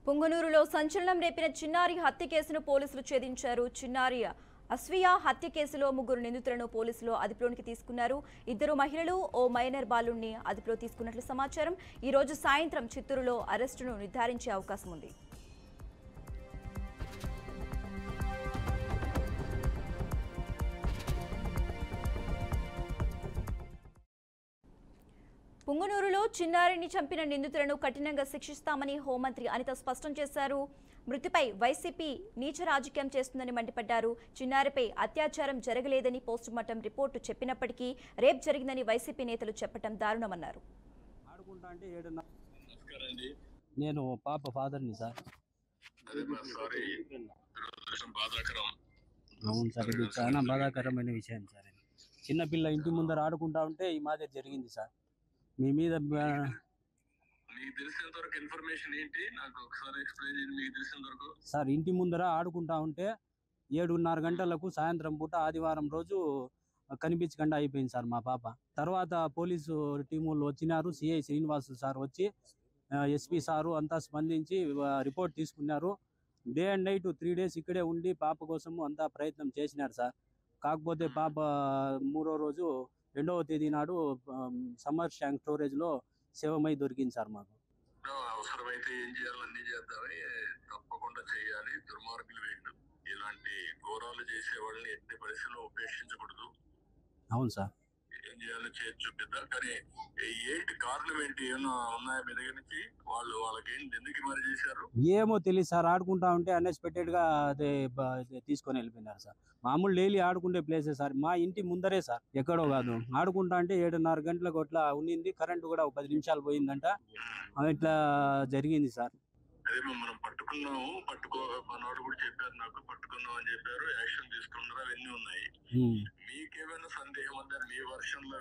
పుంగనూరులో సంచలనం రేపిన చిన్నారి హత్య కేసును పోలీసులు ఛేదించారు. చిన్నారి అస్వియా హత్య కేసులో 3 నిందితులను పోలీసులు అదుపులోకి తీసుకున్నారు. 2 మహిళలు, ఓ మైనర్ బాలుడిని అదుపులో తీసుకున్నట్లు సమాచారం. ఈ రోజు సాయంత్రం చిత్తూరులో అరెస్టును నిర్ధారించే అవకాశం ఉంది. పుంగనూరులో చిన్నారిని చంపిన నిందితులను కఠినంగా శిక్షిస్తామని హోంమంత్రి అనిత స్పష్టం చేశారు. మృతిపై వైసీపీ నీచ రాజకీయం చేస్తుందని మండిపడ్డారు. చిన్నారిపై అత్యాచారం జరగలేదని పోస్టుమార్టం రిపోర్టు చెప్పినప్పటికీ రేప్ జరిగిందని వైసీపీ నేతలు చెప్పడం దారుణమన్నారు. నేను పాప ఫాదర్ని సార్. అవును సార్, ఇది చాలా బాధాకరమైన విషయం సార్. చిన్నపిల్ల ఇంటి ముందర ఆడుకుంటా ఉంటే ఈ మాదిరి జరిగింది సార్. మీ మీద సార్ ఇంటి ముందర ఆడుకుంటా ఉంటే 7:30 గంటలకు సాయంత్రం పూట ఆదివారం రోజు కనిపించకుండా అయిపోయింది సార్ మా పాప. తర్వాత పోలీసు టీములు వచ్చినారు. సిఐ శ్రీనివాస్ సార్ వచ్చి ఎస్పీ సారు అంతా స్పందించి రిపోర్ట్ తీసుకున్నారు. డే అండ్ నైట్ 3 days ఇక్కడే ఉండి పాప కోసము అంతా ప్రయత్నం చేసినారు సార్. కాకపోతే పాప 3వ రోజు 2వ తేదీ నాడు సమ్మర్ ట్యాంక్ స్టోరేజ్లో శవమై దొరికింది సార్. మాకు అవసరమైతే ఏం చేయాలో అన్ని చేద్దామని తప్పకుండా చేయాలి. దుర్మార్గులు వీళ్ళు. ఇలాంటి ఘోరాలు చేసే వాళ్ళని ఎట్టి పరిస్థితుల్లో ఉపేక్షించకూడదు. అవును సార్, ఏం చేయాలో చేసి చూపిద్దాం. కానీ ఏంటి కారణం ఏంటి, ఏమన్నా ఉన్నాయా మీ దగ్గర నుంచి? వాళ్ళకి ఏంటి, ఎందుకు మరి చేశారు ఏమో తెలియదు సార్. ఆడుకుంటా ఉంటే అన్ఎక్స్పెక్టెడ్ గా అదే తీసుకొని వెళ్ళిపోయినారు సార్. మామూలు డైలీ ఆడుకునే ప్లేసే సార్, మా ఇంటి ముందరే సార్, ఎక్కడో కాదు. ఆడుకుంటా అంటే 7:30 గంటలకు అట్లా ఉన్నింది. కరెంటు కూడా 10 నిమిషాలు పోయిందంట. ఇట్లా జరిగింది సార్. అదే మనం పట్టుకున్నాము, మనోడు కూడా చెప్పారు, నాకు పట్టుకున్నాం అని చెప్పారు, యాక్షన్ తీసుకున్నారు, అవన్నీ ఉన్నాయి. మీకేమైనా సందేహం ఉందా మీ వర్షన్ లో?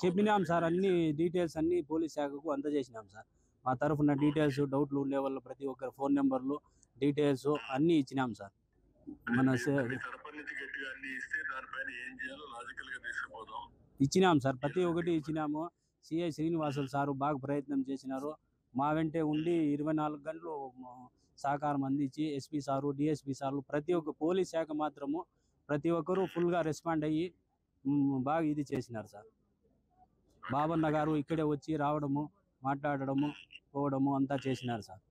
చెప్పినాం సార్, అన్ని డీటెయిల్స్ అన్ని పోలీస్ శాఖకు అందజేసినాం సార్. మా తరఫున డీటెయిల్స్, డౌట్లు ఉండే వాళ్ళు ప్రతి ఒక్కరు ఫోన్ నెంబర్లు, డీటెయిల్స్ అన్ని ఇచ్చినాం సార్. మన ఇచ్చినాం సార్, ప్రతి ఒక్కటి ఇచ్చినాము. సిఐ శ్రీనివాసులు సారు బాగా ప్రయత్నం చేసినారు. మా వెంటే ఉండి 24 గంటలు సహకారం అందించి ఎస్పీ సారు, డిఎస్పీ సార్లు, ప్రతి ఒక్క పోలీస్ శాఖ మాత్రము ప్రతి ఒక్కరూ ఫుల్గా రెస్పాండ్ అయ్యి బాగా ఇది చేసినారు సార్. బాబన్న గారు ఇక్కడే వచ్చి రావడము, మాట్లాడడము, పోవడము అంతా చేసినారు సార్.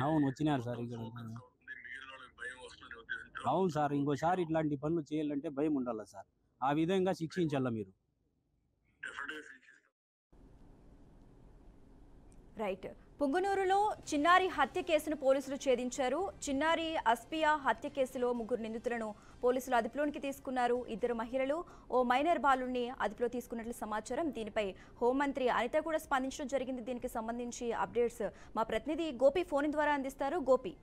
అవును, వచ్చినారు సార్ ఇక్కడ. అవును సార్, ఇంకోసారి ఇట్లాంటి పనులు చేయాలంటే భయం ఉండాలి సార్. ఆ విధంగా శిక్షించాల మీరు. రైట్. పుంగనూరులో చిన్నారి హత్య కేసును పోలీసులు ఛేదించారు. చిన్నారి అస్పియా హత్య కేసులో 3 నిందితులను పోలీసులు అదుపులోనికి తీసుకున్నారు. 2 మహిళలు, ఓ మైనర్ బాలుడిని అదుపులో తీసుకున్నట్లు సమాచారం. దీనిపై హోంమంత్రి అనిత కూడా స్పందించడం జరిగింది. దీనికి సంబంధించి అప్డేట్స్ మా ప్రతినిధి గోపి ఫోన్ ద్వారా అందిస్తారు. గోపి.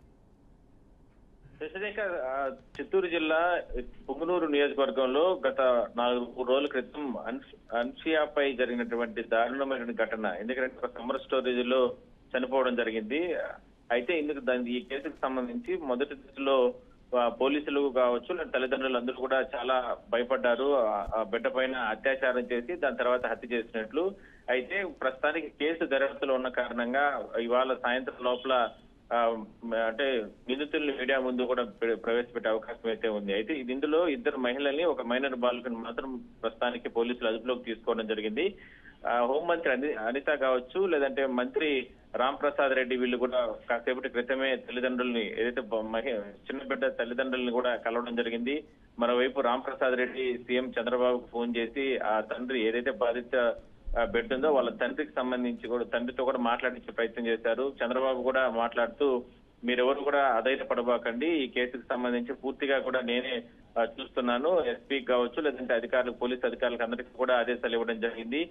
శశిరేఖ, చిత్తూరు జిల్లా పుంగనూరు నియోజకవర్గంలో గత 4 రోజుల క్రితం అన్షియాపై జరిగినటువంటి దారుణమైన ఘటన. ఎందుకంటే ఒక సమ్మర్ స్టోరేజ్ లో చనిపోవడం జరిగింది. అయితే ఈ కేసుకు సంబంధించి మొదటి దశలో పోలీసులు కావచ్చు, తల్లిదండ్రులు అందరూ కూడా చాలా భయపడ్డారు. ఆ బిడ్డ పైన అత్యాచారం చేసి దాని తర్వాత హత్య చేసినట్లు. అయితే ప్రస్తుతానికి కేసు దర్యాప్తులో ఉన్న కారణంగా ఇవాళ సాయంత్రం లోపల అంటే నిందితుల్ని మీడియా ముందు కూడా ప్రవేశపెట్టే అవకాశం అయితే ఉంది. అయితే ఇందులో 2 మహిళల్ని, ఒక మైనర్ బాలికను మాత్రం ప్రస్తుతానికి పోలీసులు అదుపులోకి తీసుకోవడం జరిగింది. హోంమంత్రి అనిత కావచ్చు, లేదంటే మంత్రి రామ్ ప్రసాద్ రెడ్డి వీళ్ళు కూడా కాసేపటి క్రితమే తల్లిదండ్రుల్ని, ఏదైతే చిన్న బిడ్డ తల్లిదండ్రుల్ని కూడా కలవడం జరిగింది. మరోవైపు రామ్ ప్రసాద్ రెడ్డి సీఎం చంద్రబాబుకు ఫోన్ చేసి ఆ తండ్రి ఏదైతే బాధిత బిడ్డ ఉందో వాళ్ళ తండ్రికి సంబంధించి కూడా తండ్రితో కూడా మాట్లాడించే ప్రయత్నం చేశారు. చంద్రబాబు కూడా మాట్లాడుతూ, మీరెవరు కూడా అధైర్యపడబాకండి, ఈ కేసుకు సంబంధించి పూర్తిగా కూడా నేనే చూస్తున్నాను, ఎస్పీ కావచ్చు, లేదంటే అధికారులు, పోలీసు అధికారులకు అందరికీ కూడా ఆదేశాలు ఇవ్వడం జరిగింది.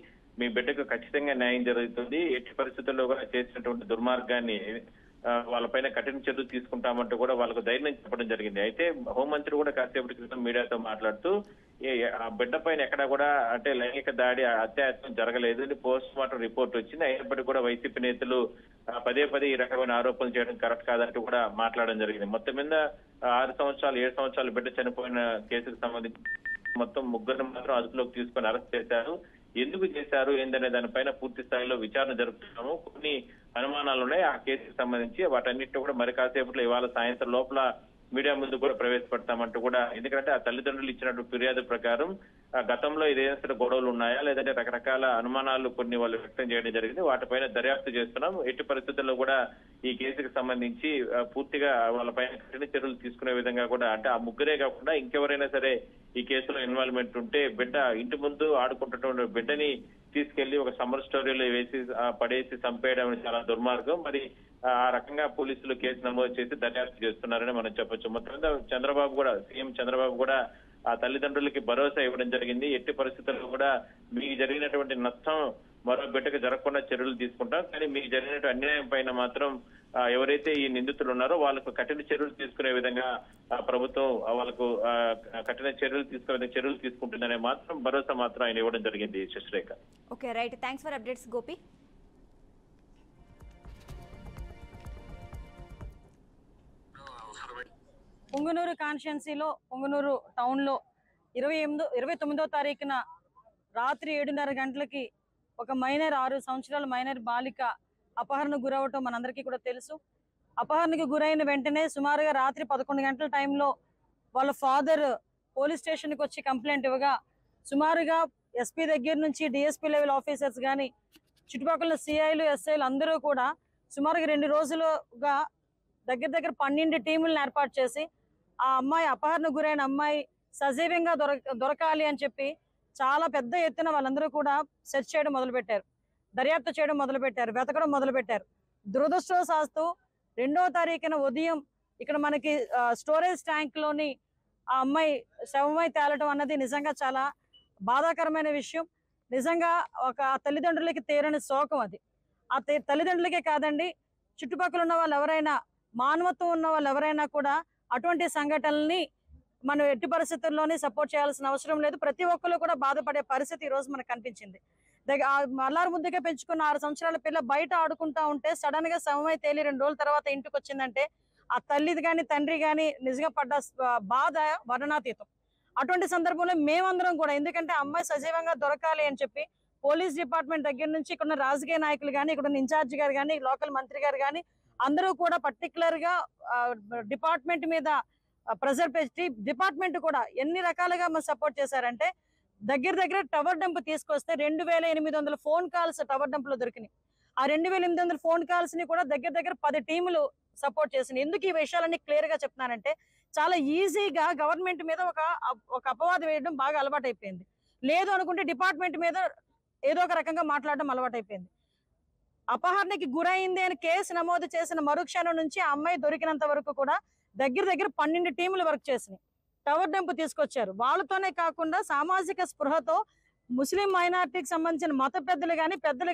మీ బిడ్డకు ఖచ్చితంగా న్యాయం జరుగుతుంది, ఎట్టి పరిస్థితుల్లో కూడా చేసినటువంటి దుర్మార్గాన్ని వాళ్ళపైన కఠిన చర్యలు తీసుకుంటామంటూ కూడా వాళ్ళకు ధైర్యం చెప్పడం జరిగింది. అయితే హోంమంత్రి కూడా కాసేపటి క్రితం మీడియాతో మాట్లాడుతూ, ఆ బిడ్డ పైన ఎక్కడా కూడా అంటే లైంగిక దాడి, అత్యాచారం జరగలేదు అని పోస్ట్ మార్టం రిపోర్ట్ వచ్చింది. అయినప్పటికీ కూడా వైసీపీ నేతలు పదే ఈ రకమైన ఆరోపణలు చేయడం కరెక్ట్ కాదంటూ కూడా మాట్లాడడం జరిగింది. మొత్తం మీద 6 సంవత్సరాలు 7 సంవత్సరాల బిడ్డ చనిపోయిన కేసుకు సంబంధించి మొత్తం 3 మాత్రం అదుపులోకి తీసుకొని అరెస్ట్ చేశారు. ఎందుకు చేశారు ఏందనే దానిపైన పూర్తి స్థాయిలో విచారణ జరుపుతున్నాము. కొన్ని అనుమానాలు ఉన్నాయి ఆ కేసుకు సంబంధించి, వాటన్నిటిని కూడా మరి కాసేపట్లో ఇవాళ సాయంత్రం లోపల మీడియా ముందు కూడా ప్రవేశపెడతామంటూ కూడా, ఎందుకంటే ఆ తల్లిదండ్రులు ఇచ్చినటువంటి ఫిర్యాదు ప్రకారం గతంలో ఇదేదైనా సరే గొడవలు ఉన్నాయా లేదంటే రకరకాల అనుమానాలు కొన్ని వాళ్ళు వ్యక్తం చేయడం జరిగింది. వాటిపైన దర్యాప్తు చేస్తున్నాం. ఎట్టి పరిస్థితుల్లో కూడా ఈ కేసుకు సంబంధించి పూర్తిగా వాళ్ళపైన కఠిన చర్యలు తీసుకునే విధంగా కూడా, అంటే ఆ ముగ్గురే కాకుండా ఇంకెవరైనా సరే ఈ కేసులో ఇన్వాల్వ్మెంట్ ఉంటే బిడ్డ ఇంటి ముందు ఆడుకుంటున్న బిడ్డని తీసుకెళ్లి ఒక సమ్మర్ స్టోరీలో వేసి పడేసి చంపేయడం చాలా దుర్మార్గం. మరి ఆ రకంగా పోలీసులు కేసు నమోదు చేసి దర్యాప్తు చేస్తున్నారని మనం చెప్పొచ్చు. మొత్తం చంద్రబాబు కూడా, సీఎం చంద్రబాబు కూడా ఆ తల్లిదండ్రులకి భరోసా ఇవ్వడం జరిగింది. ఎట్టి పరిస్థితుల్లో కూడా మీకు జరిగినటువంటి నష్టం మరో బిడ్డకు జరగకుండా చర్యలు తీసుకుంటాం, కానీ మీకు జరిగినటువంటి అన్యాయం పైన మాత్రం ఎవరైతే ఈ నిందితులు ఉన్నారో వాళ్ళకు కఠిన చర్యలు తీసుకునే విధంగా ప్రభుత్వం వాళ్ళకు కఠిన చర్యలు తీసుకుంటుందనే మాత్రం భరోసా మాత్రం ఆయన ఇవ్వడం జరిగింది. Sasirekha. Okay, right. Thanks for updates Gopi. Punganur కాన్స్టిట్యున్సీలో పొంగనూరు టౌన్లో 29వ తారీఖున రాత్రి 7:30 గంటలకి ఒక మైనర్ 6 సంవత్సరాల మైనర్ బాలిక అపహరణకు గురవటం మనందరికీ కూడా తెలుసు. అపహరణకు గురైన వెంటనే సుమారుగా రాత్రి 11 గంటల టైంలో వాళ్ళ ఫాదర్ పోలీస్ స్టేషన్కి వచ్చి కంప్లైంట్ ఇవ్వగా, సుమారుగా ఎస్పీ దగ్గర నుంచి డిఎస్పీ లెవెల్ ఆఫీసర్స్ కానీ చుట్టుపక్కల సిఐలు ఎస్ఐలు అందరూ కూడా సుమారుగా 2 రోజులుగా దగ్గర 12 టీములను ఏర్పాటు చేసి ఆ అమ్మాయి అపహరణకు గురైన అమ్మాయి సజీవంగా దొరకాలి అని చెప్పి చాలా పెద్ద ఎత్తున వాళ్ళందరూ కూడా సెర్చ్ చేయడం మొదలుపెట్టారు, దర్యాప్తు చేయడం మొదలుపెట్టారు, వెతకడం మొదలుపెట్టారు. దురదృష్టవశాత్తు 2వ తారీఖున ఉదయం ఇక్కడ మనకి స్టోరేజ్ ట్యాంక్లోని ఆ అమ్మాయి శవమై తేలటం అన్నది నిజంగా చాలా బాధాకరమైన విషయం. నిజంగా ఒక తల్లిదండ్రులకి తీరని శోకం అది. ఆ తల్లిదండ్రులకే కాదండి, చుట్టుపక్కల ఉన్న వాళ్ళు ఎవరైనా, మానవత్వం ఉన్న వాళ్ళు ఎవరైనా కూడా అటువంటి సంఘటనల్ని మనం ఎట్టి పరిస్థితుల్లోనే సపోర్ట్ చేయాల్సిన అవసరం లేదు. ప్రతి ఒక్కరు కూడా బాధపడే పరిస్థితి ఈ రోజు మనకు కనిపించింది. అల్లారు ముద్దుగా పెంచుకున్న 6 సంవత్సరాల పిల్ల బయట ఆడుకుంటా ఉంటే సడన్ గా శవమై తేలి 2 రోజుల తర్వాత ఇంటికి వచ్చిందంటే ఆ తల్లిది కానీ తండ్రి కానీ నిజంగా పడ్డ బాధ వర్ణనాతీతం. అటువంటి సందర్భంలో మేమందరం కూడా, ఎందుకంటే అమ్మాయి సజీవంగా దొరకాలి అని చెప్పి పోలీస్ డిపార్ట్మెంట్ దగ్గర నుంచి ఇక్కడ రాజకీయ నాయకులు కానీ, ఇక్కడ ఇన్ఛార్జి గారు కానీ, లోకల్ మంత్రి గారు కానీ అందరూ కూడా పర్టికులర్ గా డిపార్ట్మెంట్ మీద ప్రెజర్ పెట్టి, డిపార్ట్మెంట్ కూడా ఎన్ని రకాలుగా సపోర్ట్ చేశారంటే దగ్గర టవర్ డంప్ తీసుకొస్తే 2800 ఫోన్ కాల్స్ టవర్ డంప్ లో దొరికినాయి. ఆ 2800 ఫోన్ కాల్స్ ని కూడా దగ్గర 10 టీములు సపోర్ట్ చేసినాయి. ఎందుకు ఈ విషయాలన్నీ క్లియర్ గా చెప్తున్నానంటే, చాలా ఈజీగా గవర్నమెంట్ మీద ఒక అపవాదం వేయడం బాగా అలవాటు అయిపోయింది. లేదు అనుకుంటే డిపార్ట్మెంట్ మీద ఏదో ఒక రకంగా మాట్లాడడం అలవాటు అయిపోయింది. అపహరణకి గురైంది అని కేసు నమోదు చేసిన మరుక్షణం నుంచి ఆ అమ్మాయి దొరికినంత వరకు కూడా దగ్గర 12 టీములు వర్క్ చేసినాయి. టవర్ డంప్ తీసుకొచ్చారు. వాళ్ళతోనే కాకుండా సామాజిక స్పృహతో ముస్లిం మైనారిటీకి సంబంధించిన మత పెద్దలు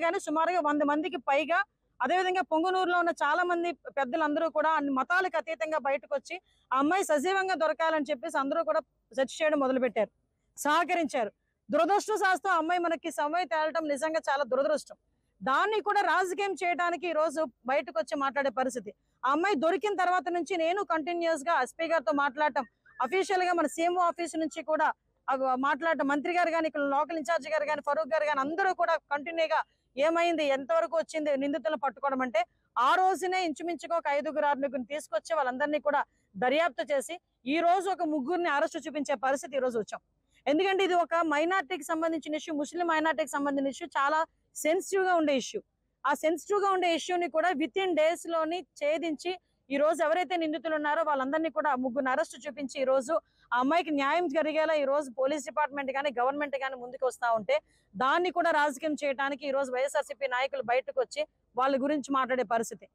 కానీ సుమారుగా 100 మందికి పైగా, అదేవిధంగా పొంగనూరులో ఉన్న చాలా మంది పెద్దలందరూ కూడా అన్ని మతాలకు అతీతంగా బయటకు వచ్చి ఆ అమ్మాయి సజీవంగా దొరకాలని చెప్పేసి అందరూ కూడా సెర్చ్ చేయడం మొదలుపెట్టారు, సహకరించారు. దురదృష్టవశాత్తు ఆ అమ్మాయి మనకి సమయం తేలటం నిజంగా చాలా దురదృష్టం. దాన్ని కూడా రాజకీయం చేయడానికి ఈ రోజు బయటకు వచ్చి మాట్లాడే పరిస్థితి. ఆ అమ్మాయి దొరికిన తర్వాత నుంచి నేను కంటిన్యూస్ గా ఎస్పీ గారితో మాట్లాడటం, అఫీషియల్ గా మన సీఎంఓ ఆఫీస్ నుంచి కూడా మాట్లాడటం, మంత్రి గారు కానీ, ఇక్కడ లోకల్ ఇన్ఛార్జ్ గారు కానీ, ఫరూక్ గారు కానీ అందరూ కూడా కంటిన్యూగా ఏమైంది, ఎంతవరకు వచ్చింది నిందితులను పట్టుకోవడం అంటే, ఆ రోజునే ఇంచుమించుగా ఒక 5-6 తీసుకొచ్చి వాళ్ళందరినీ కూడా దర్యాప్తు చేసి ఈ రోజు ఒక 3 అరెస్టు చూపించే పరిస్థితి ఈ రోజు వచ్చాం. ఎందుకంటే ఇది ఒక మైనార్టీకి సంబంధించిన ఇష్యూ, ముస్లిం మైనార్టీకి సంబంధించిన ఇష్యూ, చాలా సెన్సిటివ్ గా ఉండే ఇష్యూ. ఆ సెన్సిటివ్ గా ఉండే ఇష్యూని కూడా వితిన్ డేస్ లోని ఛేదించి ఈ రోజు ఎవరైతే నిందితులు ఉన్నారో వాళ్ళందరినీ కూడా 3 అరెస్టు చూపించి ఈ రోజు ఆ అమ్మాయికి న్యాయం జరిగేలా ఈ రోజు పోలీస్ డిపార్ట్మెంట్ కానీ, గవర్నమెంట్ కానీ ముందుకు వస్తా ఉంటే, దాన్ని కూడా రాజకీయం చేయడానికి ఈ రోజు వైఎస్ఆర్సీపీ నాయకులు బయటకు వచ్చి వాళ్ళ గురించి మాట్లాడే పరిస్థితి.